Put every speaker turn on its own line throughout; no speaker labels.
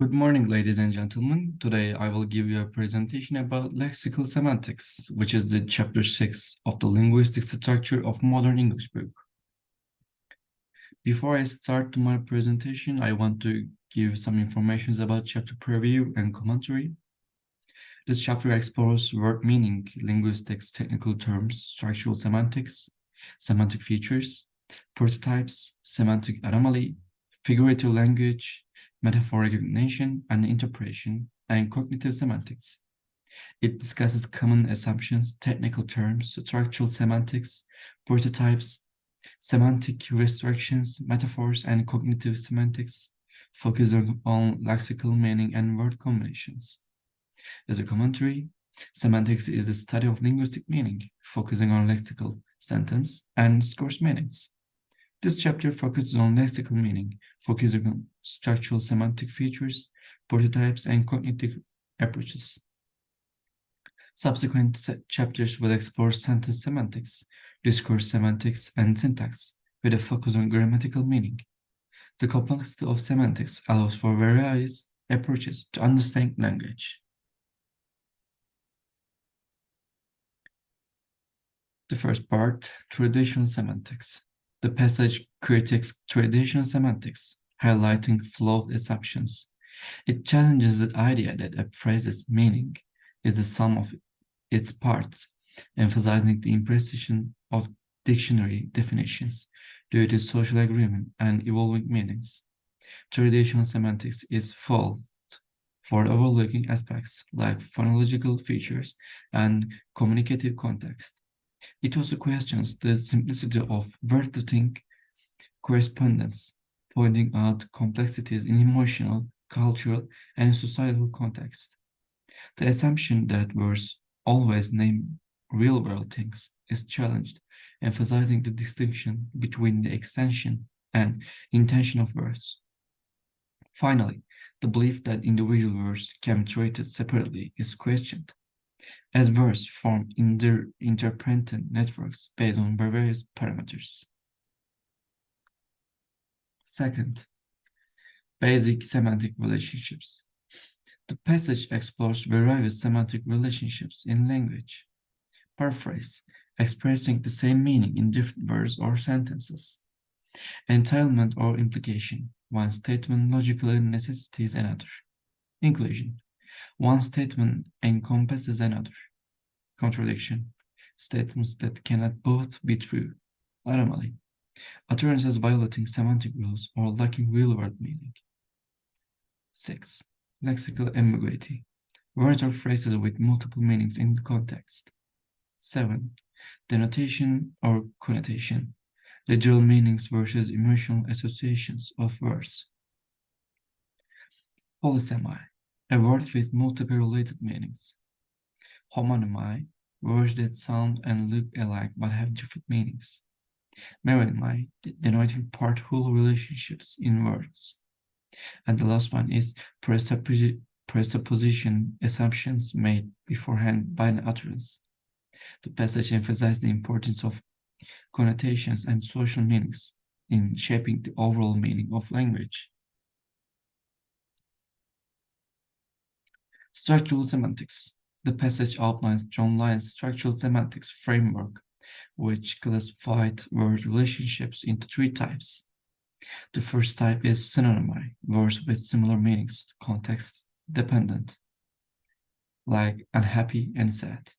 Good morning, ladies and gentlemen. Today I will give you a presentation about lexical semantics, which is the chapter 6 of the linguistic structure of modern English book. Before I start my presentation, I want to give some information about chapter preview and commentary. This chapter explores word meaning, linguistics, technical terms, structural semantics, semantic features, prototypes, semantic anomaly, figurative language, metaphor recognition and interpretation, and cognitive semantics. It discusses common assumptions, technical terms, structural semantics, prototypes, semantic restrictions, metaphors, and cognitive semantics, focusing on lexical meaning and word combinations. As a commentary, semantics is the study of linguistic meaning, focusing on lexical, sentence, and discourse meanings. This chapter focuses on lexical meaning, focusing on structural semantic features, prototypes, and cognitive approaches. Subsequent chapters will explore sentence semantics, discourse semantics, and syntax, with a focus on grammatical meaning. The complexity of semantics allows for various approaches to understand language. The first part, traditional semantics. The passage critiques traditional semantics, highlighting flawed assumptions. It challenges the idea that a phrase's meaning is the sum of its parts, emphasizing the imprecision of dictionary definitions due to social agreement and evolving meanings. Traditional semantics is fault for overlooking aspects like phonological features and communicative context. It also questions the simplicity of word-to-think correspondence, pointing out complexities in emotional, cultural, and societal context. The assumption that words always name real-world things is challenged, emphasizing the distinction between the extension and intention of words. Finally, the belief that individual words can be treated separately is questioned, as words form interdependent networks based on various parameters. Second, basic semantic relationships. The passage explores various semantic relationships in language. Paraphrase, expressing the same meaning in different words or sentences. Entailment or implication, one statement logically necessitates another. Inclusion, one statement encompasses another. Contradiction, statements that cannot both be true. Anomaly, utterances violating semantic rules or lacking real-world meaning. 6. Lexical ambiguity, words or phrases with multiple meanings in context. 7. Denotation or connotation, literal meanings versus emotional associations of words. Polysemy, a word with multiple related meanings. Homonymy, words that sound and look alike but have different meanings. Meronymy, denoting part-whole relationships in words. And the last one is presupposition, assumptions made beforehand by an utterance. The passage emphasizes the importance of connotations and social meanings in shaping the overall meaning of language. Structural semantics. The passage outlines John Lyon's structural semantics framework, which classified word relationships into 3 types. The first type is synonymy, words with similar meanings, context dependent, like unhappy and sad.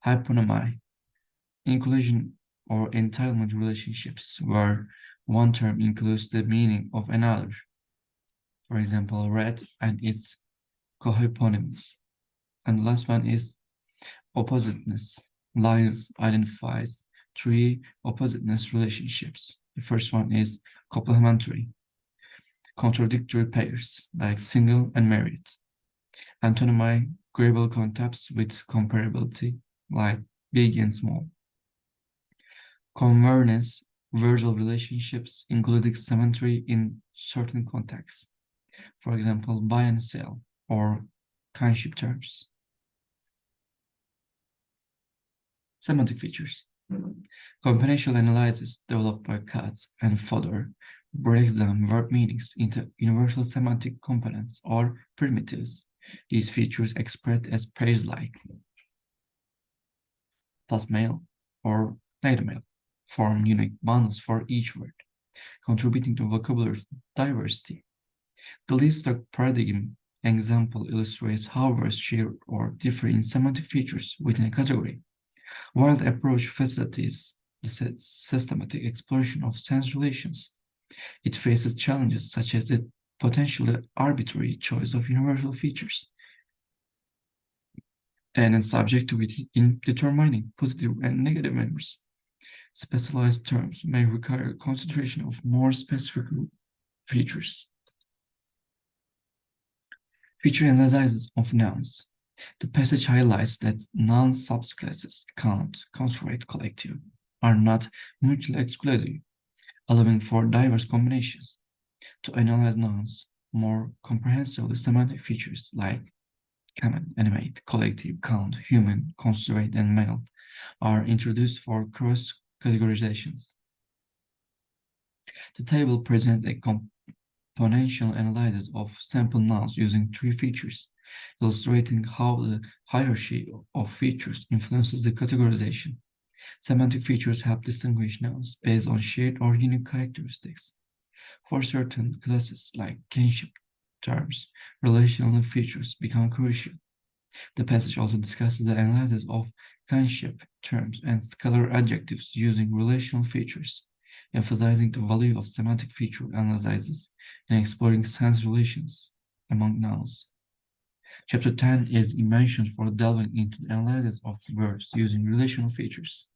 Hyponymy, inclusion or entitlement relationships, where one term includes the meaning of another. For example, red and its cohyponyms. And the last one is oppositeness. Lyons identifies 3 oppositeness relationships. The first one is complementary, contradictory pairs like single and married. Antonymy, agreeable concepts with comparability like big and small. Convergence, verbal relationships including symmetry in certain contexts. For example, buy and sell or kinship terms. Semantic features. Combinational analysis developed by Katz and Fodor breaks down verb meanings into universal semantic components or primitives. These features expressed as pairs like plus male or theta male form unique bundles for each word, contributing to vocabulary diversity. The Livestock paradigm example illustrates how words share or differ in semantic features within a category, while the approach facilitates the systematic exploration of sense relations. It faces challenges such as the potentially arbitrary choice of universal features and in subjectivity in determining positive and negative memories. Specialized terms may require concentration of more specific features. Feature analysis of nouns. The passage highlights that noun subclasses count, construct, collective are not mutually exclusive, allowing for diverse combinations. To analyze nouns more comprehensively, semantic features like common, animate, collective, count, human, construct, and male are introduced for cross-categorizations. The table presents a exponential analysis of sample nouns using three features, illustrating how the hierarchy of features influences the categorization. Semantic features help distinguish nouns based on shared or unique characteristics. For certain classes, like kinship terms, relational features become crucial. The passage also discusses the analysis of kinship terms and scalar adjectives using relational features, emphasizing the value of semantic feature analysis in exploring sense relations among nouns. Chapter 10 is mentioned for delving into the analysis of verbs using relational features.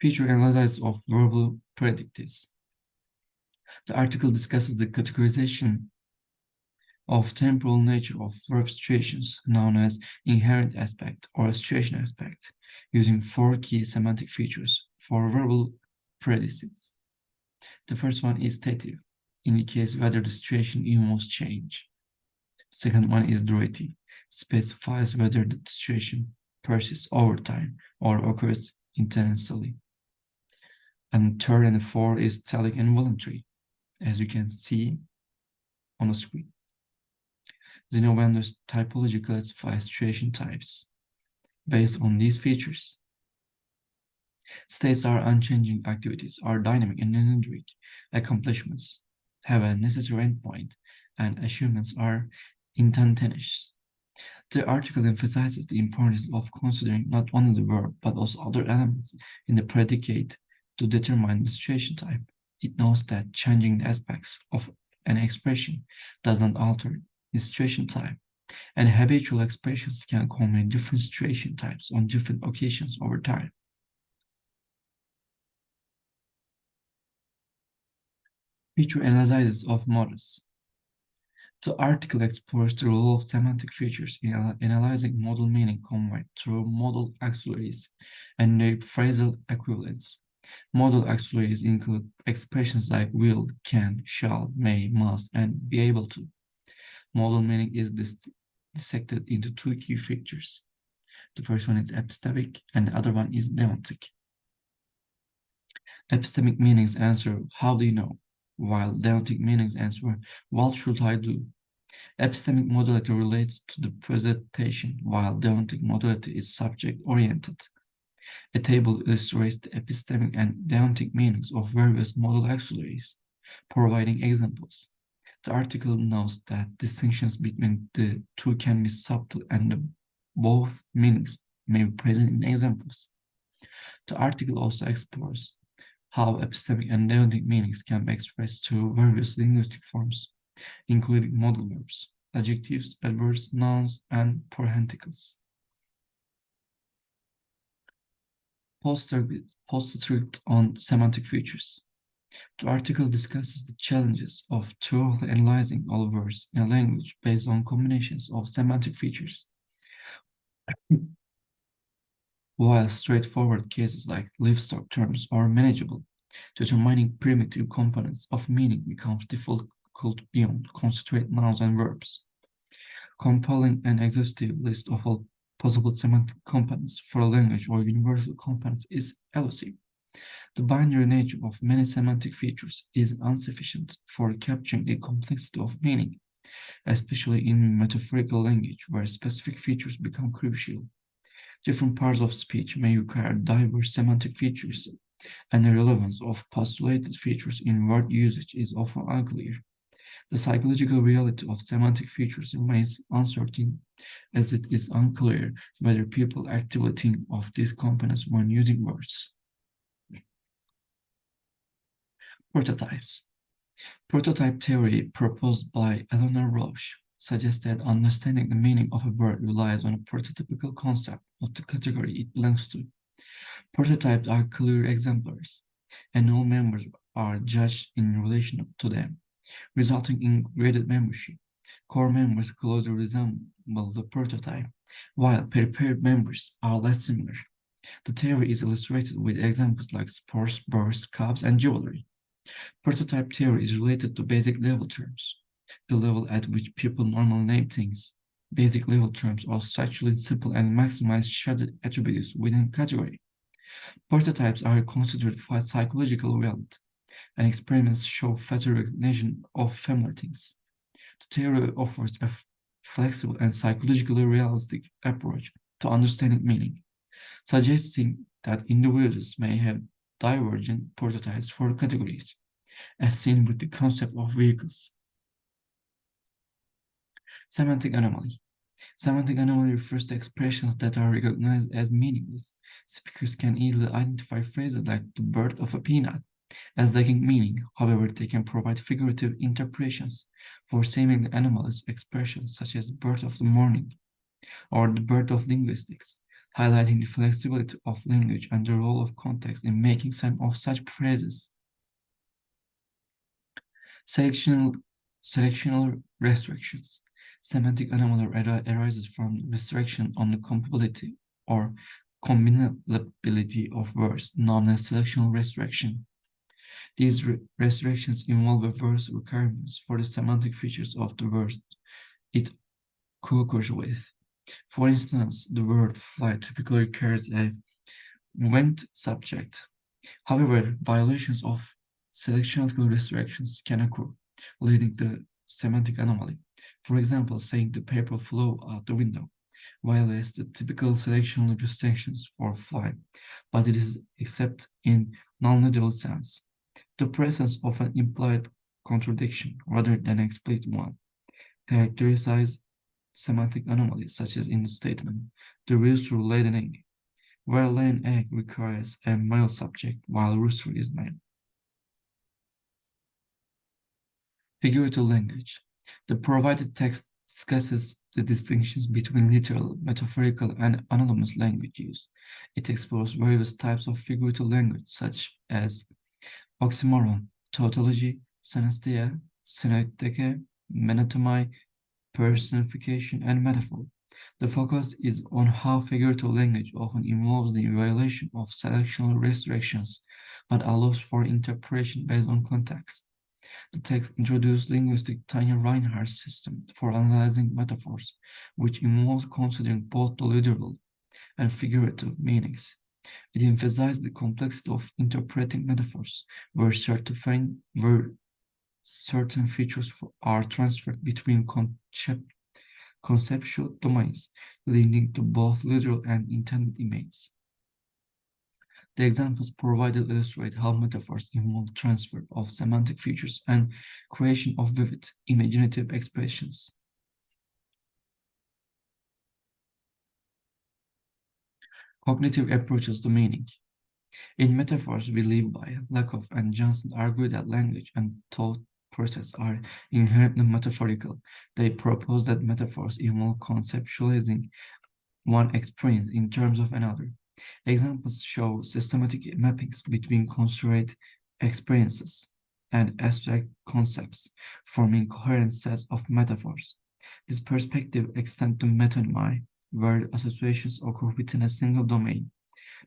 Feature analysis of verbal predicates. The article discusses the categorization of temporal nature of verb situations, known as inherent aspect or situation aspect, using four key semantic features for verbal predicates. The first one is stative, indicates whether the situation involves change. Second one is durative, specifies whether the situation persists over time or occurs intensely. And third and fourth is telic and voluntary, as you can see on the screen. Xenovander's typology classifies situation types based on these features. States are unchanging activities, are dynamic and energetic. Accomplishments have a necessary endpoint, and achievements are instantaneous. The article emphasizes the importance of considering not only the verb, but also other elements in the predicate to determine the situation type. It notes that changing the aspects of an expression does not alter the situation type, and habitual expressions can convey different situation types on different occasions over time. Feature analysis of models. The article explores the role of semantic features in analyzing modal meaning conveyed through modal auxiliaries and their phrasal equivalents. Modal auxiliaries include expressions like will, can, shall, may, must, and be able to. Modal meaning is dissected into two key features. The first one is epistemic and the other one is deontic. Epistemic meanings answer, how do you know? While deontic meanings answer, what should I do? Epistemic modality relates to the presentation, while deontic modality is subject-oriented. A table illustrates the epistemic and deontic meanings of various modal auxiliaries, providing examples. The article notes that distinctions between the two can be subtle and both meanings may be present in examples. The article also explores how epistemic and deontic meanings can be expressed through various linguistic forms, including modal verbs, adjectives, adverbs, nouns, and parenticles. Postscript on semantic features. The article discusses the challenges of thoroughly analyzing all words in a language based on combinations of semantic features. While straightforward cases like livestock terms are manageable, determining primitive components of meaning becomes difficult beyond concentrate nouns and verbs. Compiling an exhaustive list of all possible semantic components for a language or universal components is elusive. The binary nature of many semantic features is insufficient for capturing the complexity of meaning, especially in metaphorical language where specific features become crucial. Different parts of speech may require diverse semantic features, and the relevance of postulated features in word usage is often unclear. The psychological reality of semantic features remains uncertain, as it is unclear whether people actively think of these components when using words. Prototypes. Prototype theory proposed by Eleanor Roche suggests that understanding the meaning of a word relies on a prototypical concept of the category it belongs to. Prototypes are clear exemplars, and all members are judged in relation to them, resulting in graded membership. Core members closely resemble the prototype, while prepared members are less similar. The theory is illustrated with examples like sports, birds, cups, and jewelry. Prototype theory is related to basic level terms, the level at which people normally name things. Basic level terms are structurally simple and maximize shared attributes within a category. Prototypes are considered for psychological reality, and experiments show facial recognition of familiar things. The theory offers a flexible and psychologically realistic approach to understanding meaning, suggesting that individuals may have divergent prototypes for categories, as seen with the concept of vehicles. Semantic anomaly. Semantic anomaly refers to expressions that are recognized as meaningless. Speakers can easily identify phrases like the birth of a peanut as lacking meaning. However, they can provide figurative interpretations for seemingly anomalous expressions such as birth of the morning or the birth of linguistics, highlighting the flexibility of language and the role of context in making sense of such phrases. Selectional, selectional restrictions. Semantic anomaly arises from restriction on the compatibility or combinability of words, known as selectional restriction. These restrictions involve various requirements for the semantic features of the words it co-occurs with. For instance, the word fly typically carries a went subject. However, violations of selectional restrictions can occur, leading to semantic anomaly. For example, saying the paper flew out the window violates the typical selectional restrictions for fly, but it is except in non-literal sense. The presence of an implied contradiction rather than an explicit one characterizes semantic anomalies, such as in the statement, the rooster laid an egg, where lay an egg requires a male subject while rooster is male. Figurative language. The provided text discusses the distinctions between literal, metaphorical, and anonymous language use. It explores various types of figurative language, such as oxymoron, tautology, synesthesia, synecdoche, menotomy, personification, and metaphor. The focus is on how figurative language often involves the violation of selectional restrictions, but allows for interpretation based on context. The text introduced linguistic Tanya Reinhardt's system for analyzing metaphors, which involves considering both the literal and figurative meanings. It emphasized the complexity of interpreting metaphors, where certain features are transferred between conceptual domains, leading to both literal and intended images. The examples provided illustrate how metaphors involve transfer of semantic features and creation of vivid, imaginative expressions. Cognitive approaches to meaning. In metaphors, we live by. Lakoff and Johnson argue that language and thought process are inherently metaphorical. They propose that metaphors involve conceptualizing one experience in terms of another. Examples show systematic mappings between constructed experiences and abstract concepts, forming coherent sets of metaphors. This perspective extends to metonymy, where associations occur within a single domain.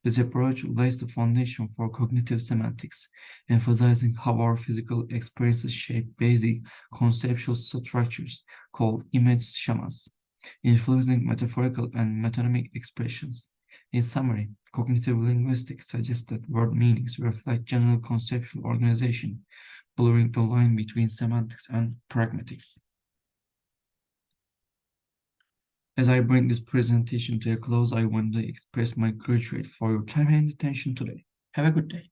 This approach lays the foundation for cognitive semantics, emphasizing how our physical experiences shape basic conceptual structures called image schemas, influencing metaphorical and metonymic expressions. In summary, cognitive linguistics suggests that word meanings reflect general conceptual organization, blurring the line between semantics and pragmatics. As I bring this presentation to a close, I want to express my gratitude for your time and attention today. Have a good day.